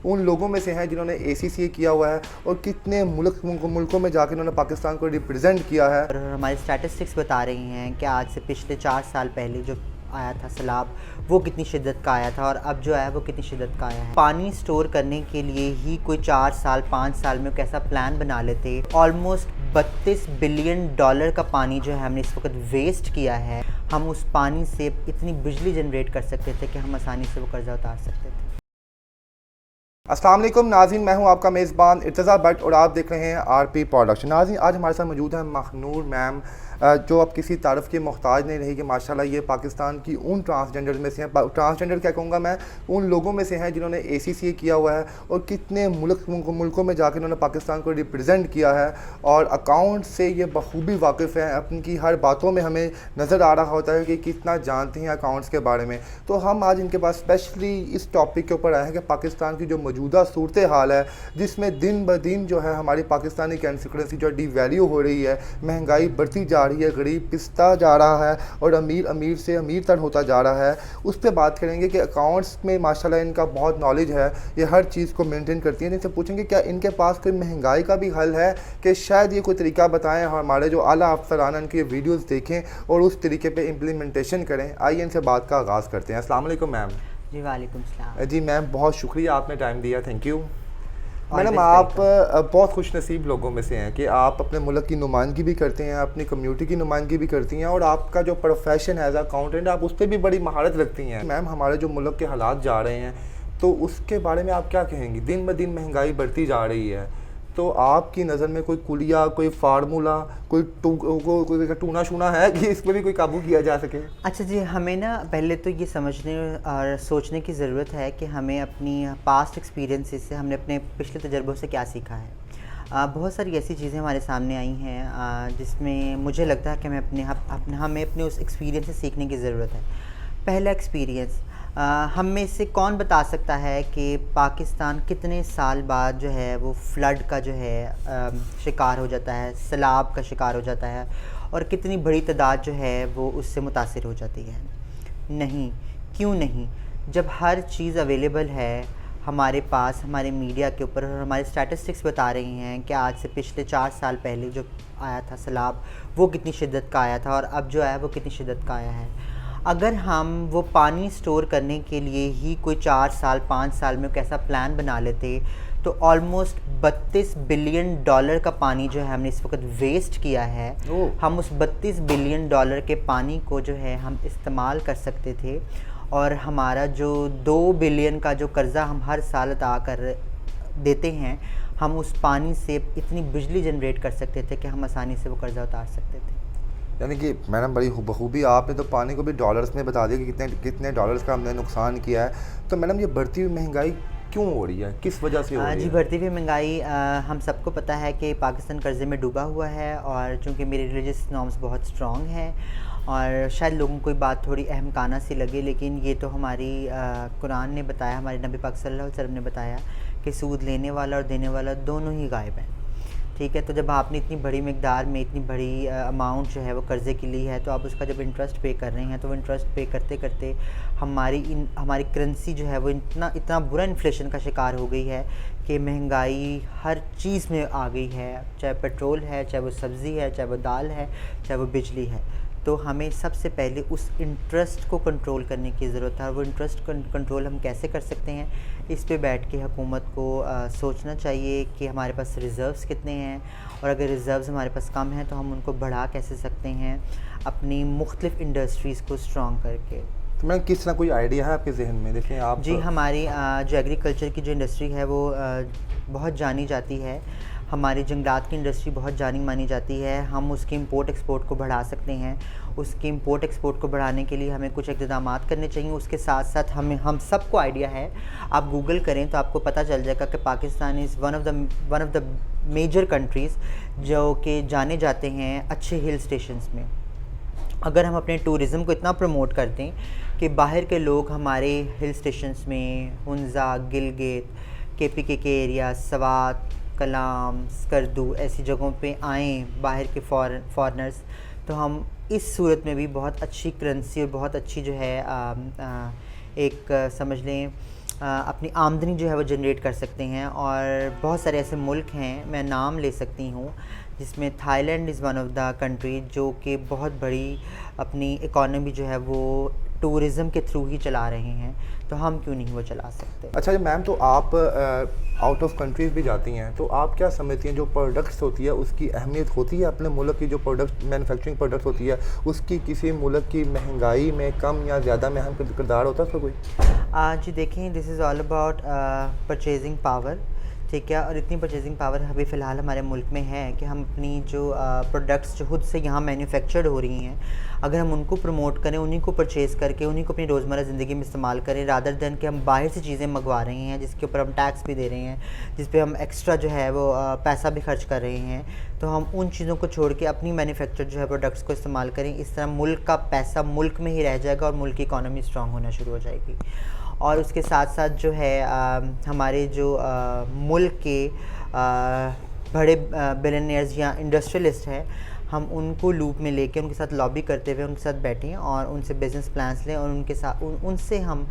उन लोगों में से हैं जिन्होंने ACCA किया हुआ है और कितने मुल्कों में जाकर उन्होंने पाकिस्तान को रिप्रेजेंट किया है। और हमारी स्टैटिस्टिक्स बता रही हैं कि आज से पिछले 4 साल पहले जो आया था सैलाब, वो कितनी शिद्दत का आया था और अब जो आया वो कितनी शिद्दत का आया है। पानी स्टोर करने के लिए ही कोई 4 साल 5 साल में कैसा प्लान बना लेते। ऑलमोस्ट $32 बिलियन का पानी जो है हमने इस वक्त वेस्ट किया है। हम उस पानी से इतनी बिजली जनरेट कर सकते थे कि हम आसानी से वो कर्जा उतार सकते थे। अस्सलाम वालेकुम नाज़रीन, मैं हूं आपका मेज़बान इर्तज़ा भट्ट और आप देख रहे हैं RP प्रोडक्शन। नाज़रीन, आज हमारे साथ मौजूद हैं मखनूर मैम, जो अब किसी तारीफ़ के मोहताज नहीं रही कि माशाल्लाह ये पाकिस्तान की उन ट्रांसजेंडर में से हैं। ट्रांसजेंडर क्या कहूँगा मैं, उन लोगों में से हैं जिन्होंने ACCA किया हुआ है और कितने मुल्कों में जाकर उन्होंने पाकिस्तान को रिप्रेजेंट किया है और अकाउंट से ये बखूबी वाकिफ़ हैं। अपनी हर बातों में हमें नज़र आ रहा होता है कि कितना जानते हैं अकाउंट्स के बारे में। तो हम आज इनके पास स्पेशली इस टॉपिक के ऊपर आए हैं कि पाकिस्तान की जो मौजूदा सूरत हाल है, जिसमें दिन ब दिन जो है हमारी पाकिस्तानी करेंसी जो डिवैल्यू हो रही है, महंगाई बढ़ती जा रही है, गरीब पिसता जा रहा है और अमीर से अमीर तर होता जा रहा है। उस पर बात करेंगे कि अकाउंट्स में माशाल्लाह इनका बहुत नॉलेज है, ये हर चीज़ को मेंटेन करती हैं। इनसे पूछेंगे क्या इनके पास कोई महंगाई का भी हल है, कि शायद ये कोई तरीका बताएं, हमारे जो आला अफसरान इनके वीडियोज़ देखें और उस तरीके पर इम्प्लीमेंटेशन करें। आइए इनसे बात का आगाज़ करते हैं। अस्सलाम वालेकुम मैम। जी वालेकुम सलाम। जी मैम, बहुत शुक्रिया आपने टाइम दिया, थैंक यू। मैडम, आप बहुत खुश नसीब लोगों में से हैं कि आप अपने मुल्क की नुमाइंदगी भी करते हैं, अपनी कम्युनिटी की नुमाइंदगी भी करती हैं और आपका जो प्रोफेशन है एज अकाउंटेंट, आप उस पर भी बड़ी महारत रखती हैं। मैम, हमारे जो मुल्क के हालात जा रहे हैं तो उसके बारे में आप क्या कहेंगी? दिन ब दिन महंगाई बढ़ती जा रही है, तो आपकी नज़र में कोई कुलिया, कोई फार्मूला, कोई टूना शूना है कि इस पर भी कोई काबू किया जा सके? अच्छा जी, हमें ना पहले तो ये समझने और सोचने की ज़रूरत है कि हमें अपनी पास्ट एक्सपीरियंसेस से हमने अपने पिछले तजर्बों से क्या सीखा है। बहुत सारी ऐसी चीज़ें हमारे सामने आई हैं जिसमें मुझे लगता है कि हमें अपने उस एक्सपीरियंस से सीखने की ज़रूरत है। पहला एक्सपीरियंस, हम में से कौन बता सकता है कि पाकिस्तान कितने साल बाद जो है वो फ्लड का जो है शिकार हो जाता है, सैलाब का शिकार हो जाता है और कितनी बड़ी तादाद जो है वो उससे मुतासिर हो जाती है? नहीं, क्यों नहीं? जब हर चीज़ अवेलेबल है हमारे पास, हमारे मीडिया के ऊपर, और हमारी स्टैटिस्टिक्स बता रही हैं कि आज से पिछले 4 साल पहले जो आया था सैलाब, वो कितनी शिद्दत का आया था और अब जो आया वो कितनी शिद्दत का आया है। अगर हम वो पानी स्टोर करने के लिए ही कोई 4 साल 5 साल में कैसा प्लान बना लेते, तो ऑलमोस्ट $32 बिलियन का पानी जो है हमने इस वक्त वेस्ट किया है। हम उस $32 बिलियन के पानी को जो है हम इस्तेमाल कर सकते थे और हमारा जो 2 बिलियन का जो कर्ज़ा हम हर साल अदा कर देते हैं, हम उस पानी से इतनी बिजली जनरेट कर सकते थे कि हम आसानी से वो कर्ज़ा उतार सकते थे। यानी कि मैडम, बड़ी बखूबी आपने तो पानी को भी डॉलर्स में बता दिया कि कितने डॉलर्स का हमने नुकसान किया है। तो मैडम, ये बढ़ती हुई महंगाई क्यों हो रही है, किस वजह से हो रही है? जी, बढ़ती हुई महंगाई, हम सबको पता है कि पाकिस्तान कर्ज़े में डूबा हुआ है और चूँकि मेरे रिलीजियस नॉर्म्स बहुत स्ट्रॉन्ग हैं और शायद लोगों को ये बात थोड़ी अहमकाना सी लगे, लेकिन ये तो हमारी कुरान ने बताया, हमारे नबी पाक सल्लल्लाहु अलैहि वसल्लम ने बताया कि सूद लेने वाला और देने वाला दोनों ही गायब हैं। ठीक है, तो जब आपने इतनी बड़ी मिकदार में इतनी बड़ी अमाउंट जो है वो कर्ज़े की ली है, तो आप उसका जब इंटरेस्ट पे कर रहे हैं, तो वो इंटरेस्ट पे करते करते हमारी करेंसी जो है वो इतना बुरा इन्फ्लेशन का शिकार हो गई है कि महंगाई हर चीज़ में आ गई है, चाहे पेट्रोल है, चाहे वो सब्ज़ी है, चाहे वो दाल है, चाहे वो बिजली है। तो हमें सबसे पहले उस इंटरेस्ट को कंट्रोल करने की ज़रूरत है। और वो इंटरेस्ट कंट्रोल हम कैसे कर सकते हैं, इस पे बैठ के हुकूमत को सोचना चाहिए कि हमारे पास रिज़र्व्स कितने हैं और अगर रिज़र्व्स हमारे पास कम हैं तो हम उनको बढ़ा कैसे सकते हैं अपनी मुख्तलिफ़ इंडस्ट्रीज़ को स्ट्रॉन्ग करके। तो मैम, किस तरह कोई आइडिया है आपके जहन में? देखें आप जी, हमारी जो एग्रीकल्चर की जो इंडस्ट्री है वो बहुत जानी जाती है। हमारी जंगलात की इंडस्ट्री बहुत जानी मानी जाती है। हम उसके इंपोर्ट एक्सपोर्ट को बढ़ा सकते हैं। उसके इंपोर्ट एक्सपोर्ट को बढ़ाने के लिए हमें कुछ इक़दामात करने चाहिए। उसके साथ साथ हम सबको आइडिया है, आप गूगल करें तो आपको पता चल जाएगा कि Pakistan is one of the major countries जो कि जाने जाते हैं अच्छे हिल स्टेशंस में। अगर हम अपने टूरिज़म को इतना प्रमोट कर दें कि बाहर के लोग हमारे हिल स्टेशंस में हुंज़ा, गिलगित, KPK के एरिया, सवात, कलाम, स्कर्दू ऐसी जगहों पे आएँ बाहर के फॉरेनर्स, तो हम इस सूरत में भी बहुत अच्छी करेंसी और बहुत अच्छी जो है एक समझ लें اپنی آمدنی جو ہے وہ جنریٹ کر سکتے ہیں. اور بہت سارے ایسے ملک ہیں, میں نام لے سکتی ہوں, جس میں Thailand is one of the country جو کہ بہت بڑی اپنی اکانومی جو ہے وہ ٹورزم کے تھرو ہی چلا رہے ہیں, تو ہم کیوں نہیں وہ چلا سکتے. اچھا جی میم, تو آپ آؤٹ آف کنٹریز بھی جاتی ہیں, تو آپ کیا سمجھتی ہیں جو پروڈکٹس ہوتی ہے اس کی اہمیت ہوتی ہے اپنے ملک کی جو پروڈکٹ مینوفیکچرنگ پروڈکٹس ہوتی ہے اس کی کسی ملک کی مہنگائی میں کم یا زیادہ میں اہم کردار ہوتا ہے اس کا کوئی؟ جی دیکھیں, دس از آل اباؤٹ پرچیزنگ پاور, ٹھیک ہے. اور اتنی پرچیزنگ پاور ابھی فی الحال ہمارے ملک میں ہے کہ ہم اپنی جو پروڈکٹس جو خود سے یہاں مینوفیکچرڈ ہو رہی ہیں, اگر ہم ان کو پروموٹ کریں, انہیں کو پرچیز کر کے انہیں کو اپنی روزمرہ زندگی میں استعمال کریں, رادر دین کہ ہم باہر سے چیزیں منگوا رہے ہیں جس کے اوپر ہم ٹیکس بھی دے رہے ہیں, جس پہ ہم ایکسٹرا جو ہے وہ پیسہ بھی خرچ کر رہے ہیں, تو ہم ان چیزوں کو چھوڑ کے اپنی مینوفیکچر جو ہے پروڈکٹس کو استعمال کریں. اس طرح ملک کا پیسہ ملک میں ہی رہ جائے گا اور ملک کی اکانومی اسٹرانگ ہونا شروع ہو جائے گی. اور اس کے ساتھ ساتھ جو ہے ہمارے جو ملک کے بڑے بلینئرز یا انڈسٹریلسٹ ہیں, ہم ان کو لوپ میں لے کے ان کے ساتھ لابی کرتے ہوئے ان کے ساتھ بیٹھیں اور ان سے بزنس پلانس لیں, اور ان کے ساتھ ان سے ہم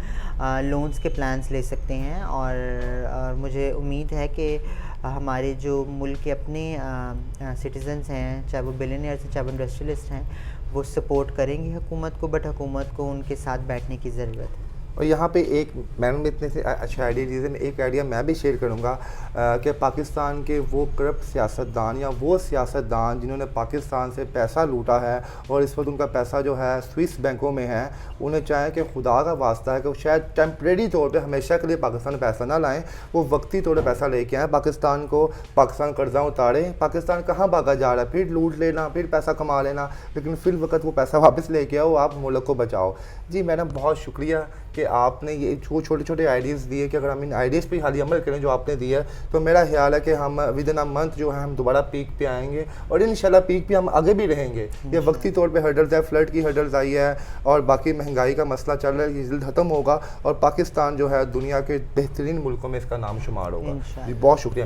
لونز کے پلانس لے سکتے ہیں. اور مجھے امید ہے کہ ہمارے جو ملک کے اپنے سٹیزنس ہیں, چاہے وہ بلینئرز ہیں چاہے وہ انڈسٹریلسٹ ہیں, وہ سپورٹ کریں گے حکومت کو, بٹ حکومت کو ان کے ساتھ بیٹھنے کی ضرورت ہے. اور یہاں پہ ایک میں نے اتنے سے اچھے آئیڈیا دیے, میں ایک آئیڈیا میں بھی شیئر کروں گا کہ پاکستان کے وہ کرپٹ سیاستدان یا وہ سیاستدان جنہوں نے پاکستان سے پیسہ لوٹا ہے اور اس وقت ان کا پیسہ جو ہے سوئس بینکوں میں ہے, انہیں چاہیں کہ خدا کا واسطہ ہے کہ وہ شاید ٹیمپریری طور پہ ہمیشہ کے لیے پاکستان میں پیسہ نہ لائیں, وہ وقتی طور پہ پیسہ لے کے آئیں, پاکستان کو پاکستان قرضہ اتاریں. پاکستان کہاں بھاگا جا رہا ہے, پھر لوٹ لینا, پھر پیسہ کما لینا, لیکن فی الوقت وہ پیسہ واپس لے کے آؤ, آپ ملک کو بچاؤ. جی میڈم بہت شکریہ کہ آپ نے یہ چھوٹے چھوٹے آئیڈیاز دیے, کہ اگر ہم ان آئیڈیاز پہ حالی عمل کریں جو آپ نے دیا, تو میرا خیال ہے کہ ہم ود ان اے منتھ جو ہے ہم دوبارہ پیک پہ آئیں گے, اور انشاءاللہ پیک پہ ہم آگے بھی رہیں گے. یہ وقتی طور پہ ہرڈلز ہے, فلڈ کی ہرڈلز آئی ہے اور باقی مہنگائی کا مسئلہ چل رہا ہے, یہ جلد ختم ہوگا اور پاکستان جو ہے دنیا کے بہترین ملکوں میں اس کا نام شمار ہوگا. جی بہت شکریہ.